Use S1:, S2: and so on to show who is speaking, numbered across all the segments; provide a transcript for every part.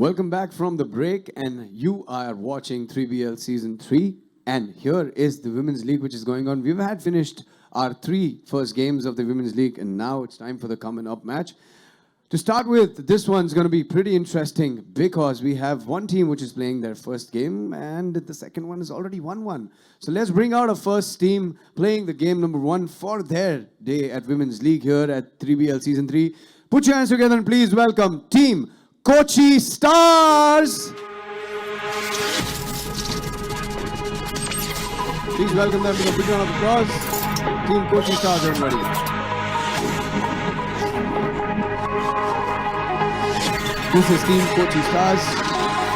S1: Welcome back from the break, and you are watching 3BL Season 3. And here is the Women's League, which is going on. We've had finished our three first games of the Women's League, and now it's time for the coming up match. To start with, this one's going to be pretty interesting because we have one team which is playing their first game, and the second one is already 1-1. So let's bring out a first team playing the game number 1 for their day at Women's League here at 3BL Season 3. Put your hands together and please welcome Team Kochi Stars! Please welcome them with a big round of applause. Team Kochi Stars, everybody. This is Team Kochi Stars.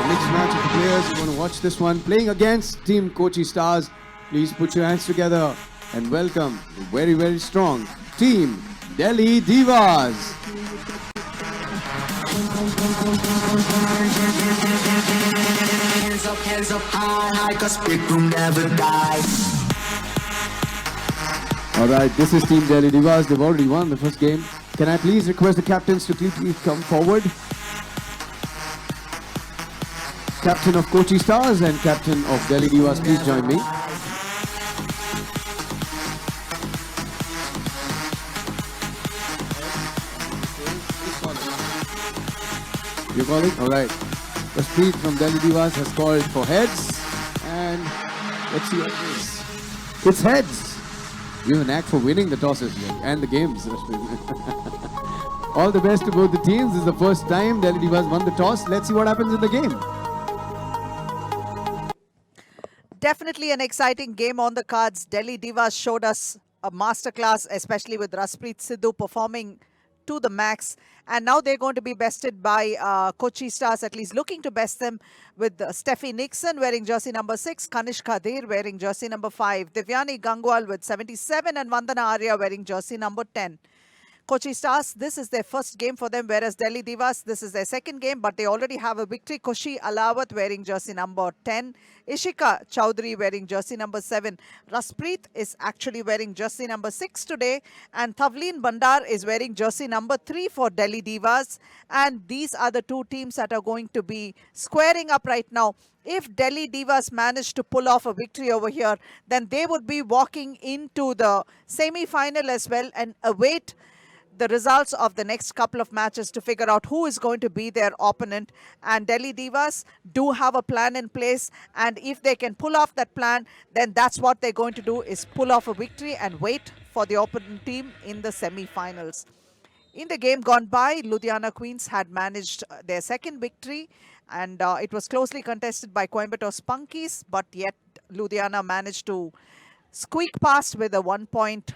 S1: The next match of the players, you want to watch this one. Playing against Team Kochi Stars. Please put your hands together and welcome the very, very strong Team Delhi Divas.
S2: Hands up high, cause people never die.
S1: Alright, this is Team Delhi Divas. They've already won the first game. Can I please request the captains to please come forward? Captain of Kochi Stars and Captain of Delhi Divas, please join me. You're calling? Alright. Raspreet from Delhi Divas has called for heads. And let's see what it is. It's heads. You have a knack for winning the tosses and the games, Raspreet. All the best to both the teams. This is the first time Delhi Divas won the toss. Let's see what happens in the game.
S3: Definitely an exciting game on the cards. Delhi Divas showed us a masterclass, especially with Raspreet Sidhu performing to the max. And now they're going to be bested by Kochi Stars, at least looking to best them with Steffi Nixon wearing jersey number 6, Kanish Khadir wearing jersey number 5, Divyani Gangwal with 77 and Vandana Arya wearing jersey number 10. Kochi Stars, this is their first game for them, whereas Delhi Divas, this is their second game, but they already have a victory. Kushi Alawat wearing jersey number 10. Ishika Chowdhury wearing jersey number 7. Raspreet is actually wearing jersey number 6 today. And Thavleen Bandar is wearing jersey number 3 for Delhi Divas. And these are the two teams that are going to be squaring up right now. If Delhi Divas manage to pull off a victory over here, then they would be walking into the semi-final as well and await the results of the next couple of matches to figure out who is going to be their opponent. And Delhi Divas do have a plan in place, and if they can pull off that plan, then that's what they're going to do, is pull off a victory and wait for the opponent team in the semi-finals. In the game gone by, Ludhiana Queens had managed their second victory, and it was closely contested by Coimbatore Spunkies, but yet Ludhiana managed to squeak past with a 1-point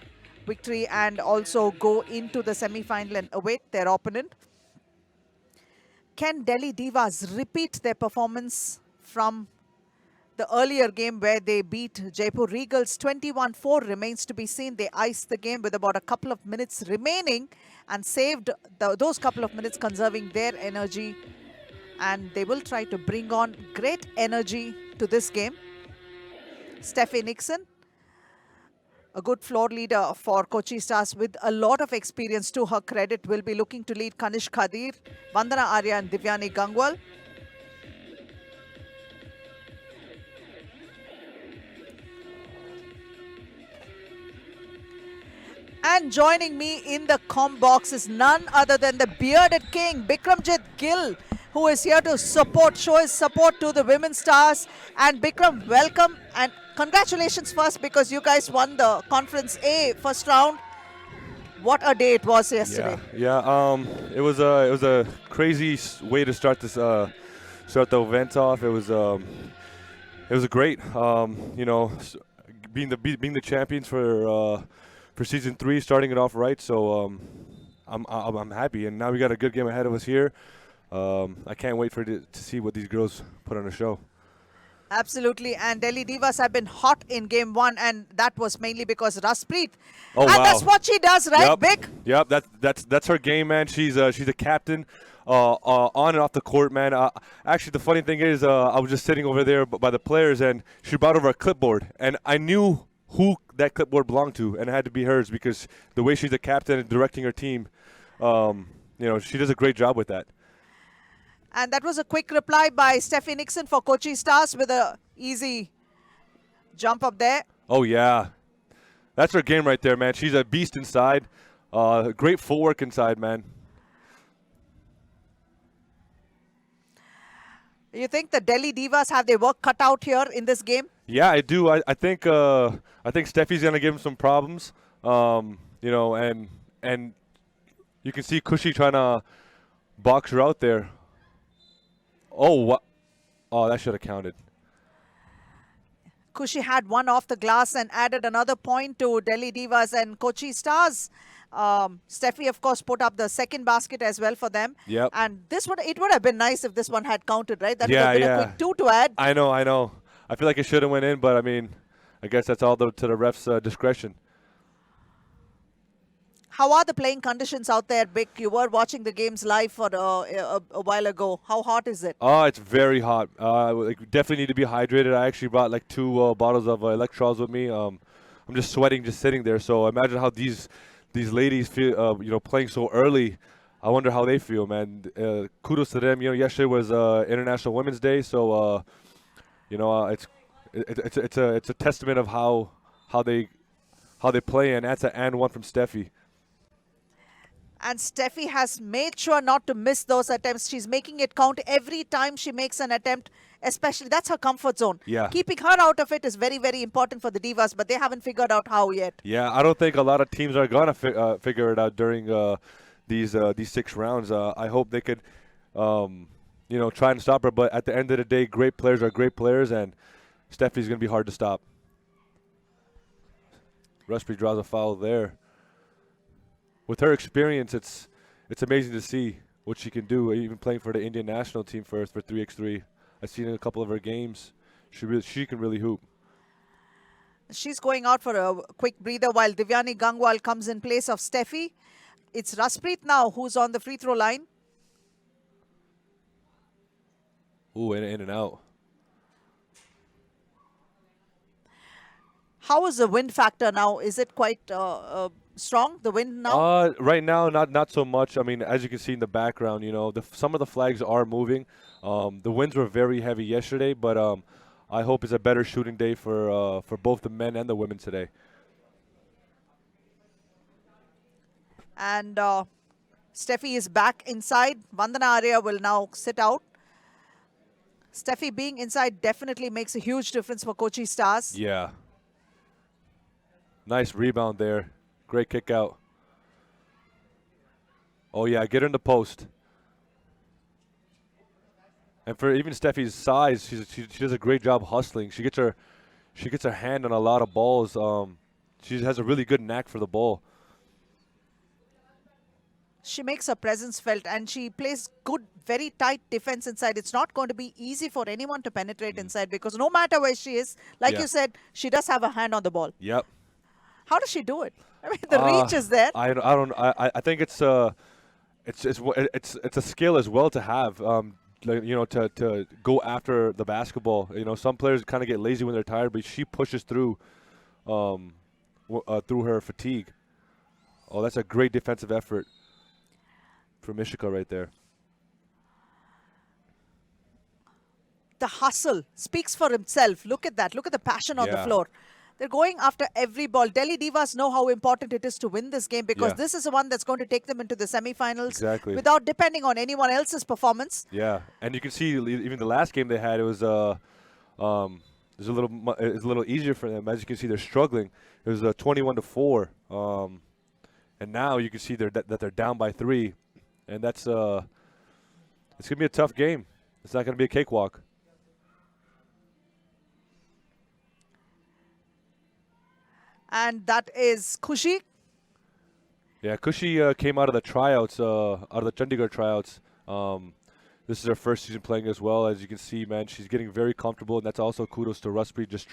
S3: victory and also go into the semi-final and await their opponent. Can Delhi Divas repeat their performance from the earlier game where they beat Jaipur Regals 21-4? Remains to be seen. They iced the game with about a couple of minutes remaining and saved those couple of minutes, conserving their energy. And they will try to bring on great energy to this game. Steffi Nixon, a good floor leader for Kochi Stars with a lot of experience to her credit, will be looking to lead Kanish Khadir, Vandana Arya and Divyani Gangwal. And joining me in the comm box is none other than the bearded king, Bikramjit Gill, who is here to show his support to the Women Stars. And Bikram, welcome and congratulations first, because you guys won the Conference A first round. What a day it was yesterday.
S4: Yeah. It was a crazy way to start this start the event off. It was a great being the champions for season 3, starting it off right. So I'm happy, and now we got a good game ahead of us here. I can't wait to see what these girls put on a show.
S3: Absolutely, and Delhi Divas have been hot in game 1, and that was mainly because Raspreet.
S4: Oh,
S3: and
S4: wow.
S3: that's what she does, right,
S4: Yep.
S3: Vic?
S4: Yep, that's her game, man. She's a captain on and off the court, man. Actually, the funny thing is, I was just sitting over there by the players, and she brought over a clipboard, and I knew who that clipboard belonged to, and it had to be hers because the way she's a captain and directing her team, she does a great job with that.
S3: And that was a quick reply by Steffi Nixon for Kochi Stars with a easy jump up there.
S4: Oh, yeah. That's her game right there, man. She's a beast inside. Great footwork inside, man.
S3: You think the Delhi Divas have their work cut out here in this game?
S4: Yeah, I do. I think Steffi's gonna give him some problems. You know, and you can see Kushi trying to box her out there. Oh, what? Oh, that should have counted.
S3: Kushi had one off the glass and added another point to Delhi Divas and Kochi Stars. Steffi, of course, put up the second basket as well for them.
S4: Yep.
S3: And this one, it would have been nice if this one had counted, right? That would
S4: Yeah,
S3: have been
S4: yeah.
S3: a quick two to add.
S4: I know. I feel like it should have went in, but I mean, I guess that's all to the ref's discretion.
S3: How are the playing conditions out there, Vic? You were watching the games live for a while ago. How hot is it?
S4: Oh, it's very hot. Like, we definitely need to be hydrated. I actually brought like 2 bottles of electrolytes with me. I'm just sweating just sitting there. So imagine how these ladies feel, you know, playing so early. I wonder how they feel, man. Kudos to them. You know, yesterday was International Women's Day, so you know, it's a testament of how they play, and that's an and one from Steffi.
S3: And Steffi has made sure not to miss those attempts. She's making it count every time she makes an attempt, especially that's her comfort zone.
S4: Yeah.
S3: Keeping her out of it is very, very important for the Divas, but they haven't figured out how yet.
S4: Yeah, I don't think a lot of teams are gonna figure it out during these 6 rounds. I hope they could, you know, try and stop her. But at the end of the day, great players are great players, and Steffi's gonna be hard to stop. Rusby draws a foul there. With her experience, it's amazing to see what she can do. Even playing for the Indian national team for 3x3, I've seen in a couple of her games. She can really hoop.
S3: She's going out for a quick breather while Divyani Gangwal comes in place of Steffi. It's Raspreet now who's on the free throw line.
S4: Ooh, in and out.
S3: How is the wind factor now? Is it quite strong, the wind now?
S4: Right now, not so much. I mean, as you can see in the background, you know, some of the flags are moving. The winds were very heavy yesterday, but I hope it's a better shooting day for both the men and the women today.
S3: And Steffi is back inside. Vandana Arya will now sit out. Steffi being inside definitely makes a huge difference for Kochi Stars.
S4: Yeah. Nice rebound there. Great kick out. Oh, yeah, get her in the post. And for even Steffi's size, she does a great job hustling. She gets her hand on a lot of balls. She has a really good knack for the ball.
S3: She makes her presence felt and she plays good, very tight defense inside. It's not going to be easy for anyone to penetrate inside because no matter where she is, like you said, she does have a hand on the ball.
S4: Yep.
S3: How does she do it? I mean, the reach is there.
S4: I think it's a skill as well to have. Like, you know, to go after the basketball. You know, some players kind of get lazy when they're tired, but she pushes through through her fatigue. Oh, that's a great defensive effort from Ishika right there.
S3: The hustle speaks for himself. Look at that. Look at the passion on the
S4: Yeah.
S3: floor. They're going after every ball. Delhi Divas know how important it is to win this game because
S4: Yeah.
S3: this is the one that's going to take them into the semifinals
S4: Exactly.
S3: without depending on anyone else's performance.
S4: Yeah, and you can see even the last game they had, it was a little easier for them. As you can see, they're struggling. It was 21-4, and now you can see that they're down by 3, and that's it's gonna be a tough game. It's not gonna be a cakewalk.
S3: And that is Khushi.
S4: Yeah, Kushi came out of the tryouts, out of the Chandigarh tryouts. This is her first season playing as well. As you can see, man, she's getting very comfortable, and that's also kudos to Rusby, just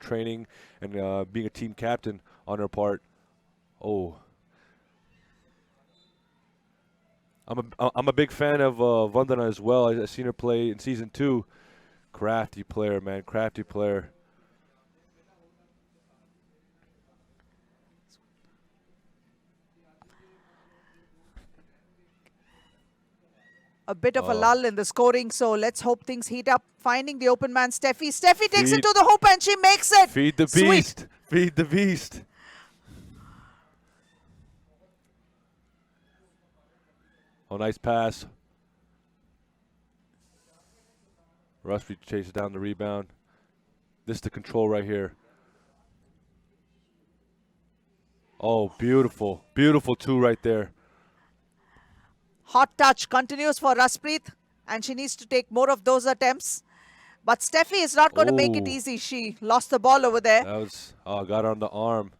S4: training and being a team captain on her part. Oh, I'm a big fan of Vandana as well. I've seen her play in season 2. Crafty player, man, crafty player.
S3: a bit of a lull in the scoring. So let's hope things heat up. Finding the open man, Steffi. Steffi takes it to the hoop and she makes it.
S4: Feed the
S3: Sweet.
S4: beast. Feed the beast. Oh, nice pass. Rusby chases down the rebound. This is the control right here. Oh, beautiful. Beautiful two right there.
S3: Hot touch continues for Raspreet, and she needs to take more of those attempts. But Steffi is not going to make it
S4: Ooh.
S3: easy. She lost the ball over there.
S4: That was, got her on the arm.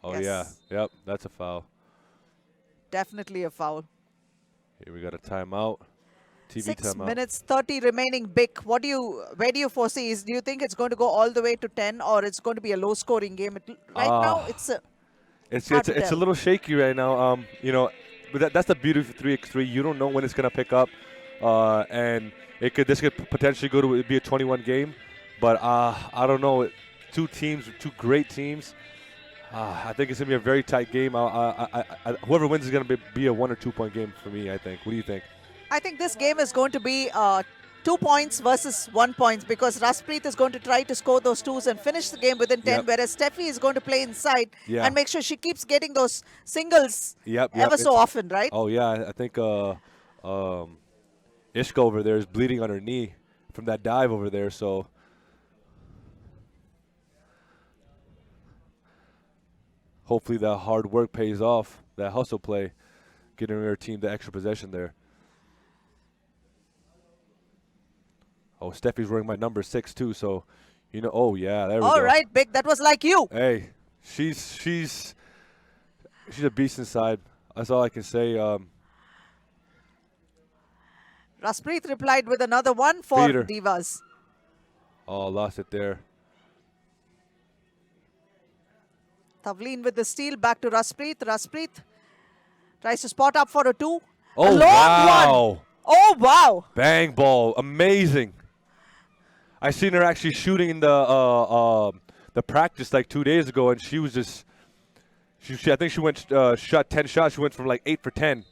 S4: Oh,
S3: Yes.
S4: yeah. Yep, that's a foul.
S3: Definitely a foul.
S4: Here we got a timeout. TV
S3: 6
S4: timeout.
S3: minutes, 30 remaining. Big. Where do you foresee? Do you think it's going to go all the way to 10, or it's going to be a low-scoring game? Right now, it's a hard to
S4: It's a
S3: tell.
S4: little shaky right now. You know, but that's the beauty of 3x3. You don't know when it's gonna pick up, and this could potentially go to be a 21 game. But I don't know. Two great teams. I think it's gonna be a very tight game. Whoever wins is gonna be a 1 or 2 point game for me. I think. What do you think?
S3: I think this game is going to be 2 points versus 1 point, because Raspreet is going to try to score those twos and finish the game within 10,
S4: Yep.
S3: whereas Steffi is going to play inside
S4: Yeah.
S3: and make sure she keeps getting those singles
S4: Yep.
S3: ever so often, right?
S4: Oh yeah, I think Ishka over there is bleeding on her knee from that dive over there. So hopefully that hard work pays off. That hustle play, getting her team the extra possession there. Oh, Steffi's wearing my number 6 too. So, you know. Oh yeah, there we go.
S3: All right, Big. That was like you.
S4: Hey, she's a beast inside. That's all I can say.
S3: Raspreet replied with another one for
S4: Peter.
S3: Divas.
S4: Oh, lost it there.
S3: Tavleen with the steal, back to Raspreet. Raspreet tries to spot up for a 2.
S4: Oh,
S3: a long
S4: wow.
S3: one. Oh, wow.
S4: Bang ball, amazing. I seen her actually shooting in the practice like 2 days ago, and she was just, I think she went shot 10 shots. She went from like 8 for 10.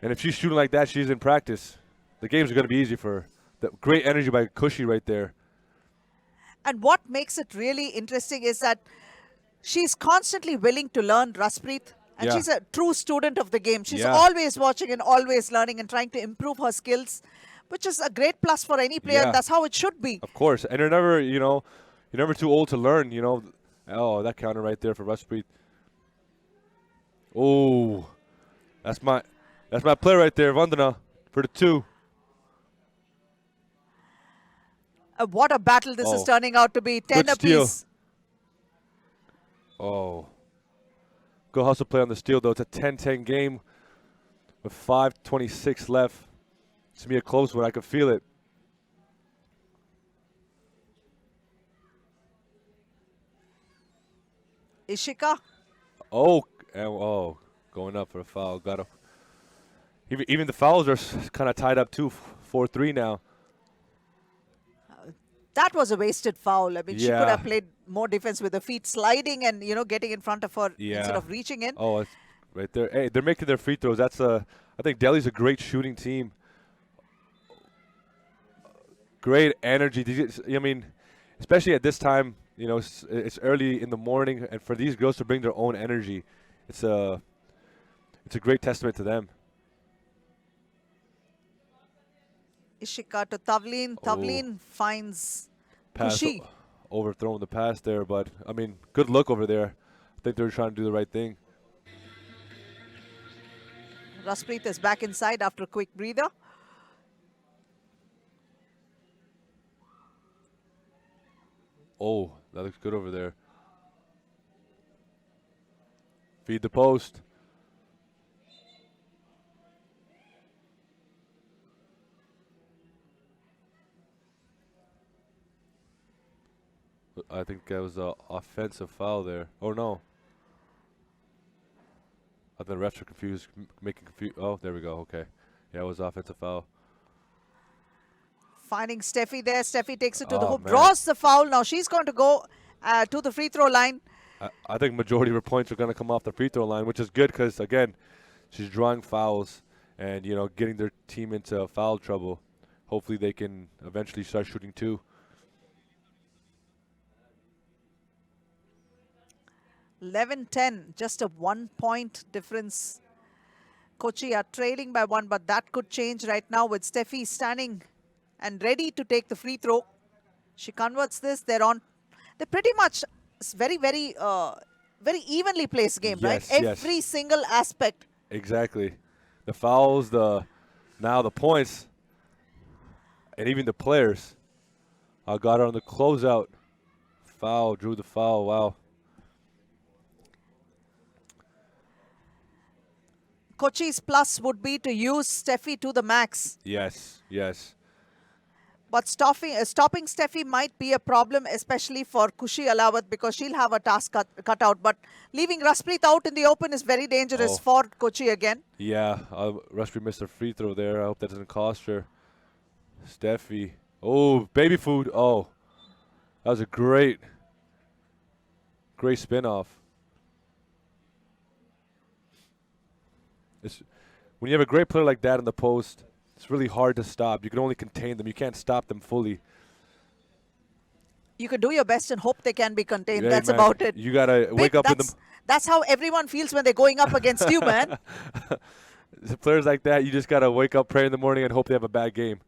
S4: And if she's shooting like that, she's in practice. The games are going to be easy for her. Great energy by Cushy right there.
S3: And what makes it really interesting is that she's constantly willing to learn, Raspreet. And
S4: Yeah.
S3: she's a true student of the game. She's
S4: Yeah.
S3: always watching and always learning and trying to improve her skills, which is a great plus for any player.
S4: Yeah.
S3: And that's how it should be.
S4: Of course, and you're never too old to learn. Oh, that counter right there for Ruspreet. Oh, that's my play right there, Vandana, for the 2.
S3: What a battle this is
S4: Oh.
S3: turning out to be. 10
S4: Good steal.
S3: apiece.
S4: Oh, good hustle play on the steal though. It's a 10-10 game with 5:26 left. It's gonna be a close one. I can feel it.
S3: Ishika.
S4: Oh, going up for a foul. Got him. Even the fouls are kind of tied up too. 4-3 now.
S3: That was a wasted foul. I mean, she could
S4: Yeah.
S3: have played more defense with her feet sliding and, getting in front of her instead
S4: Yeah.
S3: of reaching in.
S4: Oh, it's right there. Hey, they're making their free throws. I think Delhi's a great shooting team. Great energy. I mean, especially at this time, it's early in the morning, and for these girls to bring their own energy, it's a great testament to them.
S3: Ishika to Tavleen. Tavleen finds
S4: Pass
S3: Kushi.
S4: overthrown the pass there, but I mean, good look over there. I think they're trying to do the right thing.
S3: Raspreet is back inside after a quick breather.
S4: Oh, that looks good over there. Feed the post. I think that was an offensive foul there. Oh, no. I think the refs are confused, making confused. Oh, there we go. Okay. Yeah, it was offensive foul.
S3: Finding Steffi there. Steffi takes it to the
S4: Oh,
S3: hoop,
S4: man.
S3: draws the foul. Now she's going to go to the free throw line.
S4: I think majority of her points are going to come off the free throw line, which is good because, again, she's drawing fouls and, you know, getting their team into foul trouble. Hopefully they can eventually start shooting too.
S3: 11-10, just a 1-point difference. Kochi are trailing by 1, but that could change right now with Steffi standing and ready to take the free throw. She converts this. They're pretty much very evenly placed game, right?
S4: Yes,
S3: Every single aspect.
S4: Exactly. The fouls, now the points, and even the players. Got her on the closeout. Foul, drew the foul. Wow.
S3: Kochi's plus would be to use Steffi to the max.
S4: Yes, yes.
S3: But stopping Steffi might be a problem, especially for Kushi Alawat, because she'll have a task cut out. But leaving Raspreet out in the open is very dangerous for Kochi again.
S4: Yeah, Raspreet missed her free throw there. I hope that doesn't cost her. Steffi. Oh, baby food. Oh, that was a great spin-off. When you have a great player like that in the post, it's really hard to stop. You can only contain them. You can't stop them fully.
S3: You can do your best and hope they can be contained.
S4: Yeah,
S3: That's
S4: man,
S3: about it.
S4: You got to wake up in the...
S3: That's how everyone feels when they're going up against you, man.
S4: Players like that, you just got to wake up, pray in the morning, and hope they have a bad game.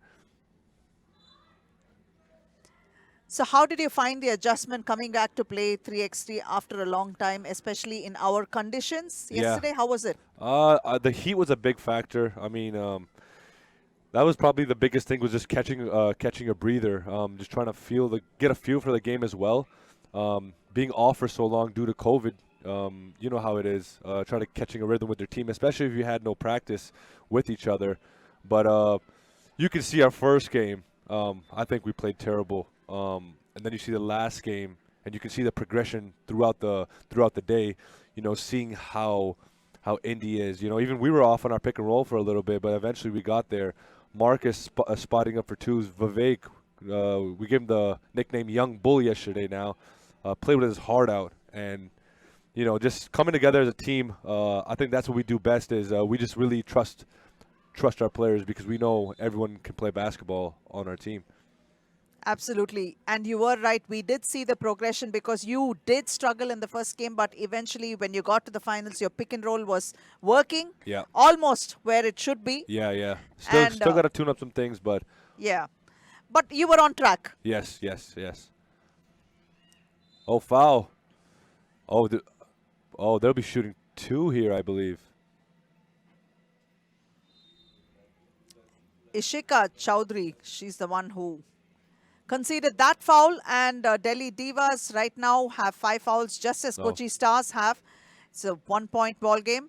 S3: So how did you find the adjustment coming back to play 3x3 after a long time, especially in our conditions yesterday? How was it?
S4: The heat was a big factor. I mean, that was probably the biggest thing, was just catching a breather, just trying to get a feel for the game as well. Being off for so long due to COVID, you know how it is, trying to catching a rhythm with your team, especially if you had no practice with each other. But you can see our first game. I think we played terrible. And then you see the last game, and you can see the progression throughout the day. You know, seeing how Indy is. You know, even we were off on our pick and roll for a little bit, but eventually we got there. Marcus spotting up for twos. Vivek, we gave him the nickname Young Bull yesterday. Now, played with his heart out, and you know, just coming together as a team. I think that's what we do best. Is we just really trust our players, because we know everyone can play basketball on our team.
S3: Absolutely. And you were right. We did see the progression, because you did struggle in the first game, but eventually when you got to the finals, your pick and roll was working.
S4: Yeah.
S3: Almost where it should be.
S4: Yeah. Still got to tune up some things, but.
S3: Yeah. But you were on track.
S4: Yes. Oh, foul. They'll be shooting 2 here, I believe.
S3: Ishika Chowdhury, she's the one who conceded that foul, and Delhi Divas right now have 5 fouls, just as Kochi Stars have. It's a 1-point ball game.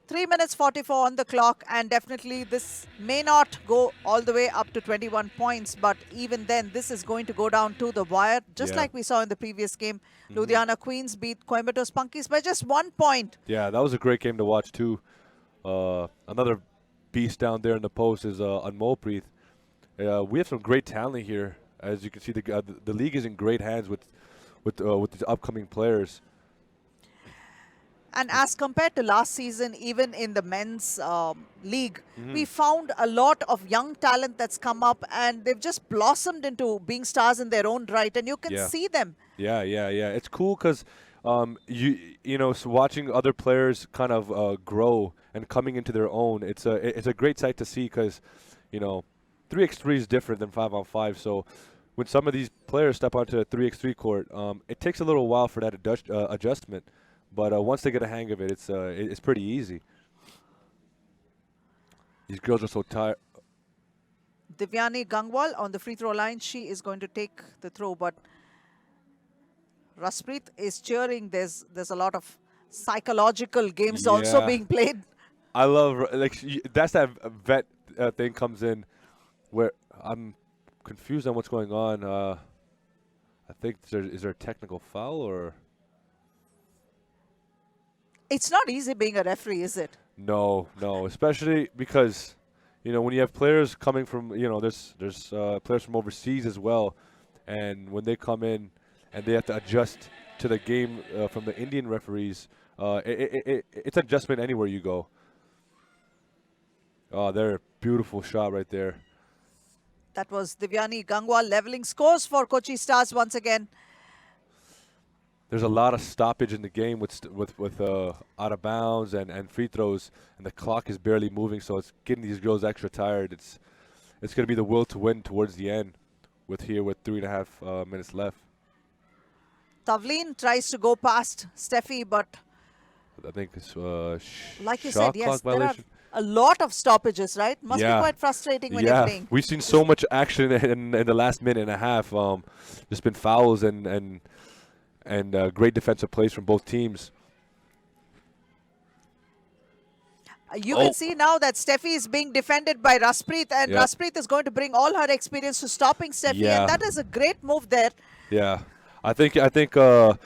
S3: 3 minutes 44 on the clock, and definitely this may not go all the way up to 21 points, but even then this is going to go down to the wire, just like we saw in the previous game. Ludhiana Queens beat Coimbatore Spunkies by just 1 point.
S4: Yeah, that was a great game to watch too. Another beast down there in the post is Anmolpreet. We have some great talent here. As you can see, the league is in great hands with the upcoming players.
S3: And as compared to last season, even in the men's league, we found a lot of young talent that's come up, and they've just blossomed into being stars in their own right, and you can see them.
S4: Yeah. It's cool because you know, so watching other players kind of grow and coming into their own. It's a great sight to see, because you know, 3x3 is different than 5-on-5. So when some of these players step onto a 3x3 court, it takes a little while for that adjustment. But once they get a hang of it, it's pretty easy. These girls are so tired.
S3: Divyani Gangwal on the free throw line. She is going to take the throw, but Raspreet is cheering. There's a lot of psychological games also being played.
S4: I love, that's that vet thing comes in, where I'm confused on what's going on. I think is there a technical foul or?
S3: It's not easy being a referee, is it?
S4: No, especially because, you know, when you have players coming from, you know, there's players from overseas as well, and when they come in and they have to adjust to the game from the Indian referees, it's adjustment anywhere you go. Oh, there, beautiful shot right there.
S3: That was Divyani Gangwal leveling scores for Kochi Stars once again.
S4: There's a lot of stoppage in the game with out of bounds and free throws, and the clock is barely moving, so it's getting these girls extra tired. It's going to be the will to win towards the end, with 3.5 minutes left.
S3: Tavleen tries to go past Steffi, but
S4: I think it's
S3: like you
S4: shot
S3: said, yes,
S4: clock
S3: there are
S4: violation.
S3: a lot of stoppages, right? Must be
S4: Yeah.
S3: quite frustrating when you're playing.
S4: We've seen so much action in the last minute and a half. There's been fouls and great defensive plays from both teams.
S3: You can see now that Steffi is being defended by Raspreet, and
S4: Yep.
S3: Raspreet is going to bring all her experience to stopping Steffi,
S4: Yeah.
S3: and that is a great move there.
S4: Yeah, I think Vandana,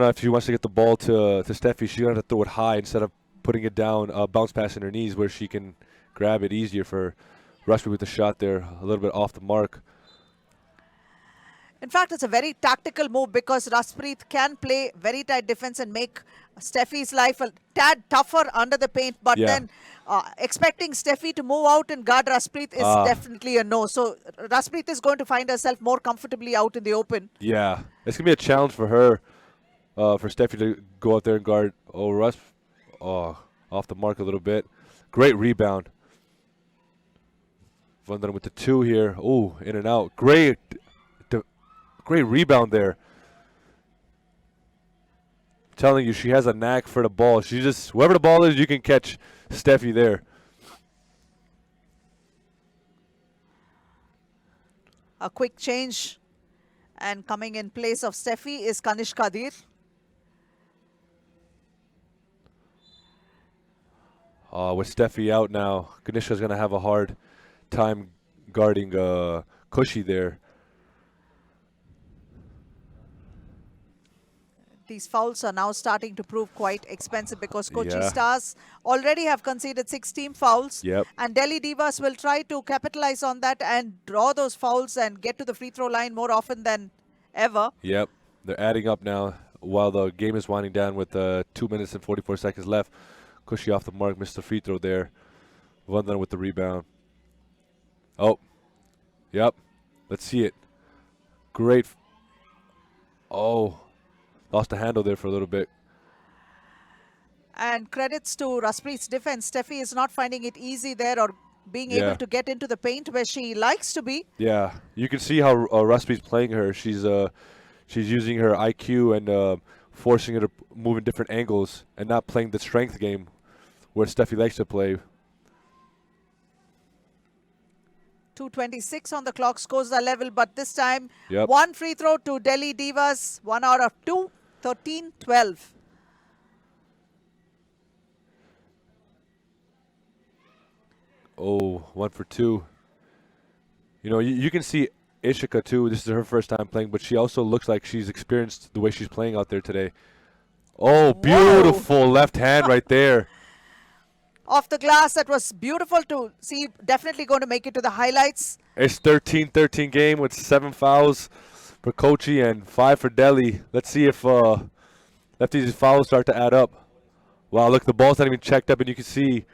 S4: if she wants to get the ball to Steffi, she's gonna have to throw it high instead of putting it down, bounce pass in her knees where she can grab it easier for Rashmi with the shot there, a little bit off the mark.
S3: In fact, it's a very tactical move because Raspreet can play very tight defense and make Steffi's life a tad tougher under the paint. But
S4: Yeah.
S3: then expecting Steffi to move out and guard Raspreet is definitely a no. So Raspreet is going to find herself more comfortably out in the open.
S4: Yeah, it's gonna be a challenge for her, for Steffi to go out there and guard. Oh, Russ, off the mark a little bit. Great rebound. Vandana with the 2 here. Oh, in and out. Great rebound there. I'm telling you, she has a knack for the ball. She just, whoever the ball is, you can catch Steffi there.
S3: A quick change, and coming in place of Steffi is Kanish Kadir.
S4: With Steffi out now, Ganesha's going to have a hard time guarding Cushy there.
S3: These fouls are now starting to prove quite expensive because Kochi
S4: Yeah.
S3: Stars already have conceded 6 team fouls.
S4: Yep.
S3: And Delhi Divas will try to capitalize on that and draw those fouls and get to the free throw line more often than ever.
S4: Yep, they're adding up now while the game is winding down with 2 minutes and 44 seconds left. Cushy off the mark, missed the free throw there. Vandana with the rebound. Oh, yep, let's see it. Great. Oh, lost the handle there for a little bit.
S3: And credits to Raspreet's defense. Steffi is not finding it easy there or being
S4: Yeah.
S3: able to get into the paint where she likes to be.
S4: Yeah, you can see how Rusty's playing her. She's using her IQ and forcing her to move in different angles and not playing the strength game where Steffi likes to play.
S3: 2:26 on the clock, scores are level, but this time
S4: Yep.
S3: one free throw to Delhi Divas, 1 out of 2, 13-12.
S4: Oh, 1 for 2. You know, you can see Ishika too. This is her first time playing, but she also looks like she's experienced the way she's playing out there today. Oh, beautiful left hand right there.
S3: Off the glass, that was beautiful to see. Definitely going to make it to the highlights.
S4: It's 13-13 game with 7 fouls for Kochi and 5 for Delhi. Let's see if these fouls start to add up. Wow, look, the ball's not even checked up, and you can see.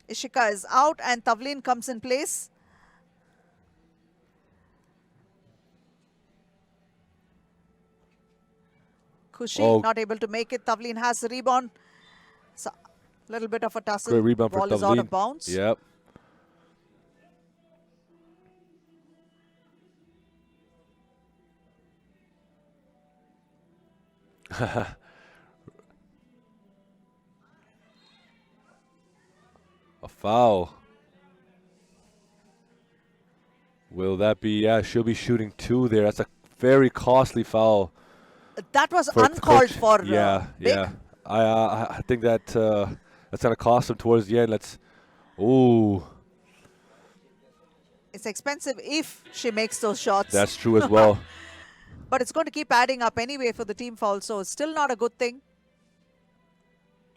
S3: Ishika is out and Tavleen comes in place. Kushi not able to make it. Tavleen has the rebound. So, a little bit of a tussle.
S4: Great rebound
S3: Ball
S4: for
S3: is out
S4: Tavleen.
S3: of bounds.
S4: Yep. A foul. Will that be? Yeah, she'll be shooting 2 there. That's a very costly foul.
S3: That was
S4: for
S3: uncalled
S4: Kochi.
S3: for.
S4: Yeah,
S3: Vic.
S4: yeah. I think that that's gonna cost them towards the end. Ooh,
S3: It's expensive if she makes those shots.
S4: that's true as well.
S3: But it's going to keep adding up anyway for the team foul, so it's still not a good thing.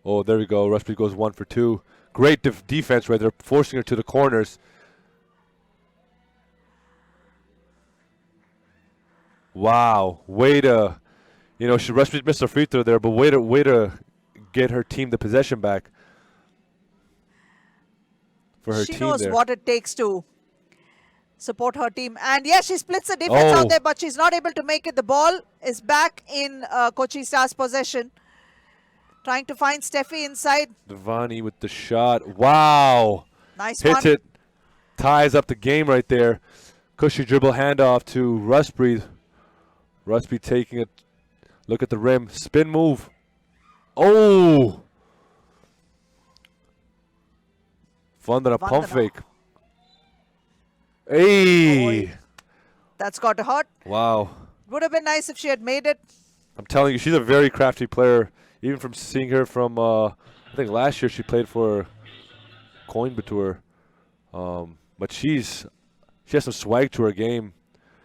S4: Oh, there we go. Rushby goes 1 for 2. Great defense right there, forcing her to the corners. Wow, way to, Rushby missed a free throw there, but way to get her team the possession back. for her
S3: She
S4: team
S3: knows
S4: there.
S3: what it takes to support her team. And yes, she splits the defense out
S4: Oh.
S3: there, but she's not able to make it. The ball is back in Kochi Stars' possession. Trying to find Steffi inside.
S4: Devani with the shot. Wow.
S3: Nice
S4: Hits
S3: one.
S4: it. Ties up the game right there. Cushy dribble handoff to Rustbreed. Rustbreed taking it. Look at the rim. Spin move. Oh. Vandana pump
S3: Vandana.
S4: fake. Hey.
S3: That's got to hurt.
S4: Wow.
S3: Would have been nice if she had made it.
S4: I'm telling you, she's a very crafty player. Even from seeing her from, I think last year she played for Coimbatore. But she has some swag to her game,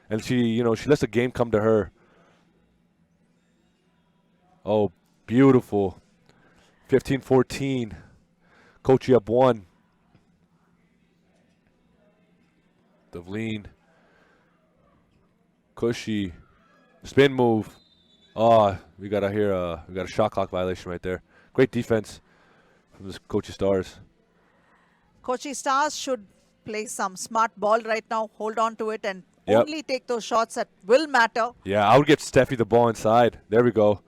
S4: and she lets the game come to her. Oh, beautiful. 15-14. Kochi up 1. Devleen. Cushy. Spin move. Oh, we got a shot clock violation right there. Great defense from the Kochi Stars.
S3: Kochi Stars should play some smart ball right now, hold on to it, and
S4: Yep.
S3: only take those shots that will matter.
S4: Yeah, I would get Steffi the ball inside. There we go.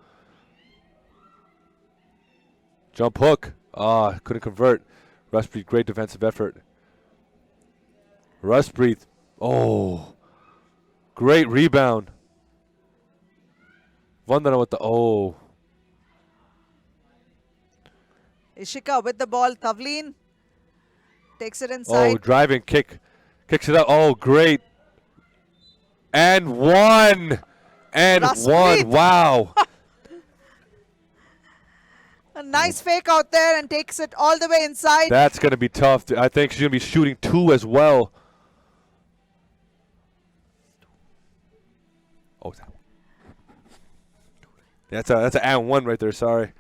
S4: Jump hook. Ah, couldn't convert. Rustbreed, great defensive effort. Rustbreed. Oh, great rebound. Vandana with the
S3: Ishika with the ball. Tavleen takes it inside.
S4: Oh, driving kick. Kicks it up. Oh, great. And one. And
S3: Raspreet.
S4: one. Wow.
S3: A nice fake out there and takes it all the way inside.
S4: That's going to be tough. I think she's going to be shooting 2 as well. Oh, that's an and 1 right there. Sorry.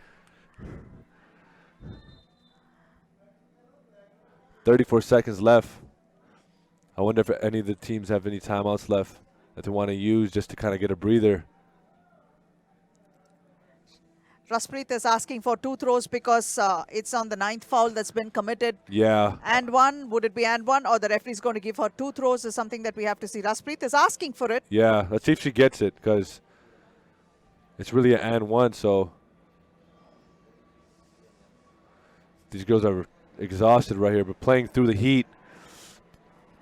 S4: 34 seconds left. I wonder if any of the teams have any timeouts left that they want to use just to kind of get a breather.
S3: Raspreet is asking for 2 throws because it's on the 9th foul that's been committed.
S4: Yeah.
S3: And 1, would it be and 1, or the referee's going to give her 2 throws is something that we have to see. Raspreet is asking for it.
S4: Yeah. Let's see if she gets it, because it's really an and 1. So these girls are exhausted right here, but playing through the heat.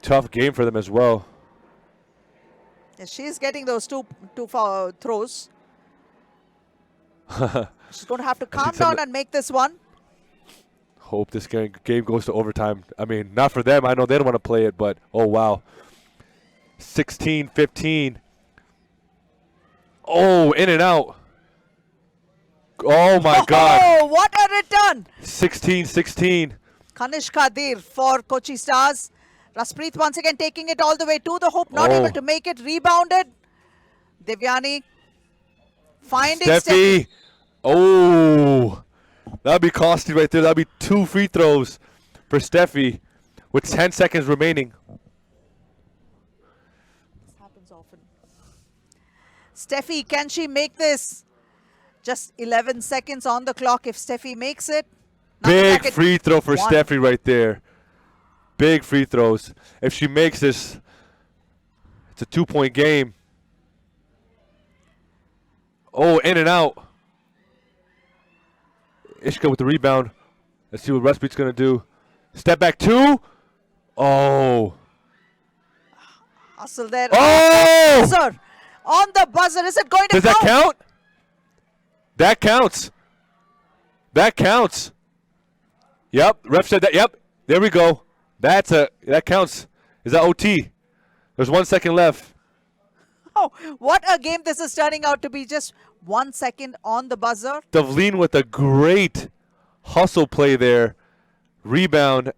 S4: Tough game for them as well.
S3: Yes, she is getting those two foul throws. She's going to have to calm
S4: some-
S3: down and make this one.
S4: Hope this game goes to overtime. I mean, not for them. I know they don't want to play it, but oh, wow. 16-15. Oh, in and out. Oh, my God.
S3: Oh, what a return.
S4: 16-16.
S3: Kanishka Dir for Kochi Stars. Raspreet once again taking it all the way to the hoop. Not
S4: Oh.
S3: able to make it. Rebounded. Devyani finding
S4: Steffi. Oh, that'd be costly right there. That'd be 2 free throws for Steffi with 10 seconds remaining.
S3: This happens often. Steffi, can she make this? Just 11 seconds on the clock. If Steffi makes it. nothing
S4: Big
S3: like it.
S4: free throw for
S3: One.
S4: Steffi right there. Big free throws. If she makes this, it's a 2-point game. Oh, in and out. Ishka with the rebound. Let's see what Rustbeat's going to do. Step back 2. Oh.
S3: Hustle there.
S4: Oh!
S3: Buzzer. On the buzzer. Is it going to
S4: Does that
S3: count?
S4: count? That counts. That counts. Yep. Ref said that. Yep. There we go. That counts. Is that OT? There's 1 second left.
S3: Oh, what a game this is turning out to be. Just 1 second on the buzzer.
S4: Devleen with a great hustle play there. Rebound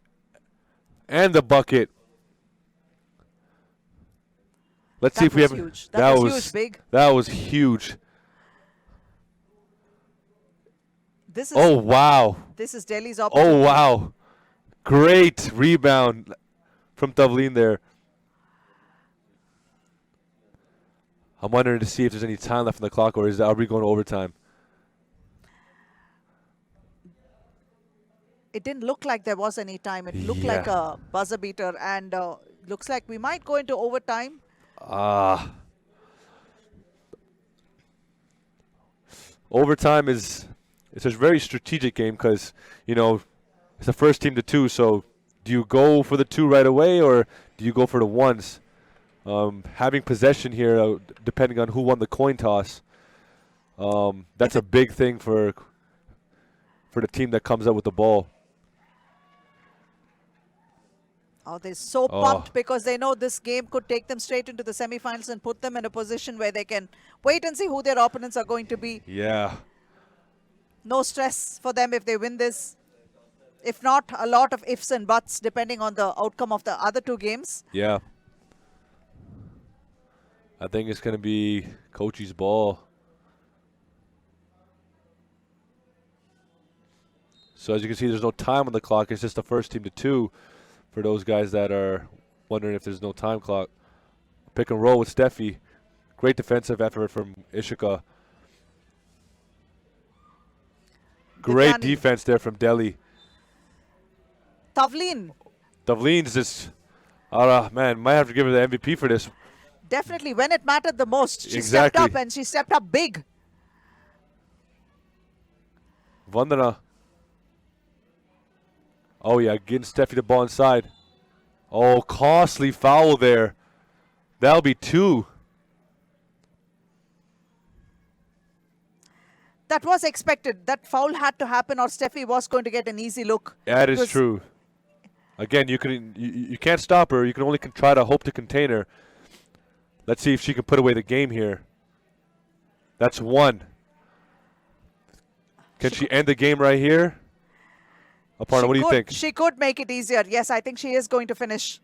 S4: and the bucket. Let's see
S3: That
S4: if we
S3: was
S4: have.
S3: huge. That was huge, big.
S4: That was huge.
S3: This is
S4: Oh, wow.
S3: this is Delhi's opportunity.
S4: Oh, wow. Great rebound from Devleen there. I'm wondering to see if there's any time left on the clock, or are we going to overtime?
S3: it didn't look like there was any time. It looked like
S4: Yeah.
S3: a buzzer beater, and looks like we might go into overtime.
S4: Overtime is it's a very strategic game because it's the first team to two. So do you go for the two right away or do you go for the ones? Having possession here, depending on who won the coin toss, that's a big thing for the team that comes up with the ball.
S3: Oh, they're so pumped because they know this game could take them straight into the semifinals and put them in a position where they can wait and see who their opponents are going to be.
S4: Yeah.
S3: No stress for them if they win this. If not, a lot of ifs and buts depending on the outcome of the other two games.
S4: Yeah. I think it's going to be Kochi's ball. So as you can see, there's no time on the clock. It's just the first team to two for those guys that are wondering if there's no time clock. Pick and roll with Steffi. Great defensive effort from Ishika. Great defense there from Delhi.
S3: Tavleen.
S4: Tavleen's just, man, might have to give her the MVP for this.
S3: Definitely, when it mattered the most, she
S4: Exactly.
S3: stepped up and she stepped up big.
S4: Vandana. Oh, yeah, getting Steffi the ball inside. Oh, costly foul there. That'll be two.
S3: That was expected. That foul had to happen or Steffi was going to get an easy look.
S4: That is true. Again, you can't stop her. You can only try to hope to contain her. Let's see if she can put away the game here. That's one. Can she end the game right here? Aparna, what do you think?
S3: She could make it easier. Yes, I think she is going to finish.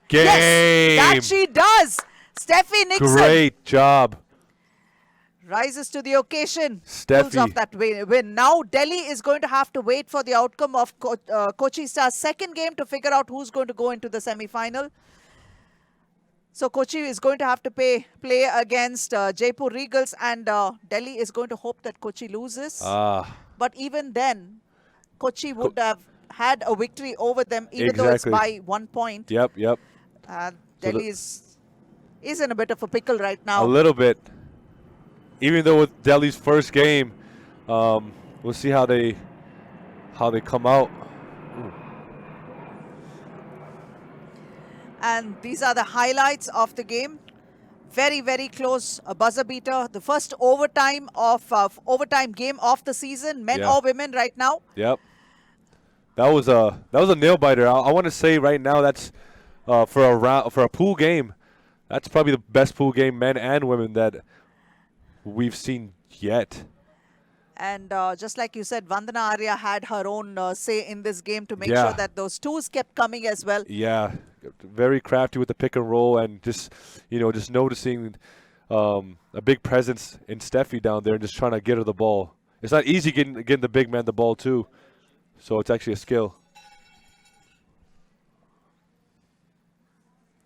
S4: Game!
S3: Yes, that she does. Steffi Nixon
S4: Great job.
S3: rises to the occasion.
S4: Steffi.
S3: Pulls off that win. Now Delhi is going to have to wait for the outcome of Kochi Star's second game to figure out who's going to go into the semi-final. So Kochi is going to have to play against Jaipur Regals, and Delhi is going to hope that Kochi loses. But even then, Kochi would have had a victory over them, even though it's by 1 point.
S4: Yep.
S3: Delhi is in a bit of a pickle right now.
S4: A little bit. Even though with Delhi's first game, we'll see how they come out.
S3: And these are the highlights of the game. Very, very close, a buzzer beater. The first overtime game of the season, men or women right now.
S4: Yep. That was a nail biter. I want to say right now that's for a pool game. That's probably the best pool game, men and women, that we've seen yet.
S3: And just like you said, Vandana Arya had her own say in this game to make sure that those twos kept coming as well.
S4: Yeah, very crafty with the pick and roll, and just noticing a big presence in Steffi down there and just trying to get her the ball. It's not easy getting the big man the ball too, so it's actually a skill.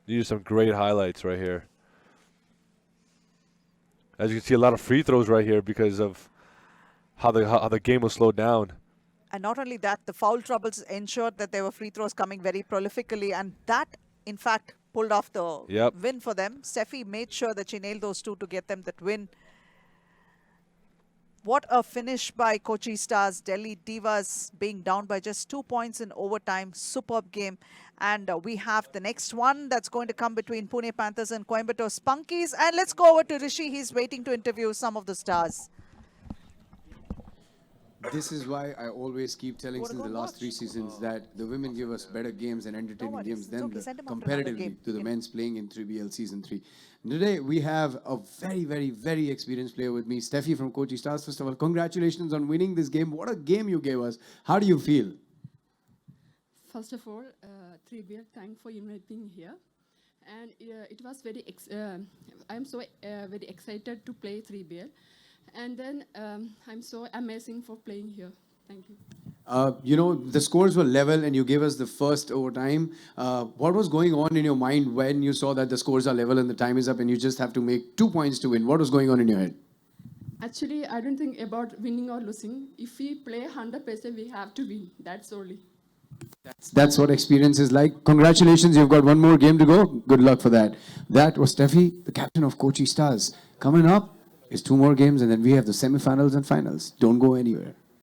S4: These are some great highlights right here. As you can see, a lot of free throws right here because of how the game was slowed down.
S3: And not only that, the foul troubles ensured that there were free throws coming very prolifically, and that, in fact, pulled off the win for them. Steffi made sure that she nailed those two to get them that win. What a finish by Kochi Stars. Delhi Divas being down by just 2 points in overtime. Superb game. And we have the next one that's going to come between Pune Panthers and Coimbatore Spunkies. And let's go over to Rishi. He's waiting to interview some of the stars.
S1: This is why I always keep telling since the last 3 seasons that the women give us better games and entertaining games than comparatively to the men's playing in 3BL Season 3. Today we have a very, very, very experienced player with me, Steffi from Kochi Stars. First of all, congratulations on winning this game. What a game you gave us. How do you feel?
S5: First of all, 3BL, thanks for inviting me here. And it was very, I'm so very excited to play 3BL. And then I'm so amazing for playing here. Thank you.
S1: The scores were level and you gave us the first overtime. What was going on in your mind when you saw that the scores are level and the time is up and you just have to make 2 points to win? What was going on in your head?
S5: Actually, I don't think about winning or losing. If we play 100%, we have to win. That's only.
S1: That's what experience is like. Congratulations, you've got one more game to go. Good luck for that. That was Steffi, the captain of Kochi Stars. Coming up is two more games, and then we have the semi-finals and finals. Don't go anywhere.